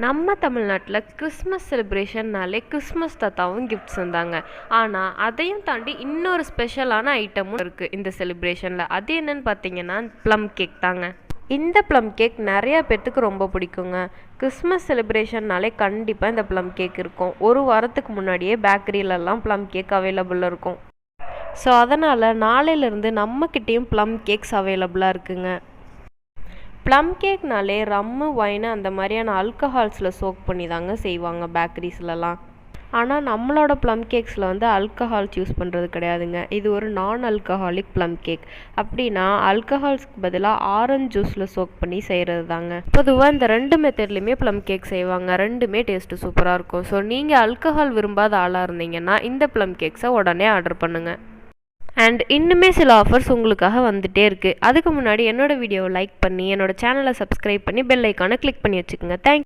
நம்ம தமிழ்நாட்டில் Christmas செலிப்ரேஷன்னாலே Christmas தாத்தாவும் கிஃப்ட்ஸ் வந்தாங்க. ஆனால் அதையும் தாண்டி இன்னொரு ஸ்பெஷலான ஐட்டமும் இருக்குது இந்த செலிப்ரேஷனில். அது என்னன்னு பார்த்தீங்கன்னா ப்ளம் கேக் தாங்க. இந்த ப்ளம் கேக் நிறையா பேர்த்துக்கு ரொம்ப பிடிக்குங்க. கிறிஸ்மஸ் செலிப்ரேஷன்னாலே கண்டிப்பாக இந்த ப்ளம் கேக் இருக்கும். ஒரு வாரத்துக்கு முன்னாடியே பேக்கரியிலலாம் ப்ளம் கேக் அவைலபிளாக இருக்கும். ஸோ அதனால் நாளையிலேருந்து நம்மக்கிட்டேயும் ப்ளம் கேக்ஸ் அவைலபிளாக இருக்குங்க. ப்ளம் கேக்னாலே ரம்மு ஒயின் அந்த மாதிரியான ஆல்கஹால்ஸில் சோக் பண்ணி தாங்க செய்வாங்க பேக்கரிஸ்லலாம். ஆனால் நம்மளோட ப்ளம் கேக்ஸில் வந்து ஆல்கஹால்ஸ் யூஸ் பண்ணுறது கிடையாதுங்க. இது ஒரு நான் ஆல்கஹாலிக் ப்ளம் கேக். அப்படின்னா ஆல்கஹால்ஸ்க்கு பதிலாக ஆரஞ்சு ஜூஸில் சோக் பண்ணி செய்கிறது தாங்க. பொதுவாக இந்த 2 மெத்தட்லேயுமே ப்ளம் கேக் செய்வாங்க. 2மே டேஸ்ட்டு சூப்பராக இருக்கும். ஸோ நீங்கள் ஆல்கஹால் விரும்பாத ஆளாக இருந்தீங்கன்னா இந்த ப்ளம் கேக்ஸை உடனே ஆர்டர் பண்ணுங்கள். அண்ட் இன்னுமே சில ஆஃபர்ஸ் உங்களுக்காக வந்துகிட்டே இருக்குது. அதுக்கு முன்னாடி என்னோடய வீடியோவை லைக் பண்ணி என்னோடய சேனலை சப்ஸ்கிரைப் பண்ணி பெல் ஐக்கானை கிளிக் பண்ணி வச்சுக்கோங்க. தேங்க்யூ.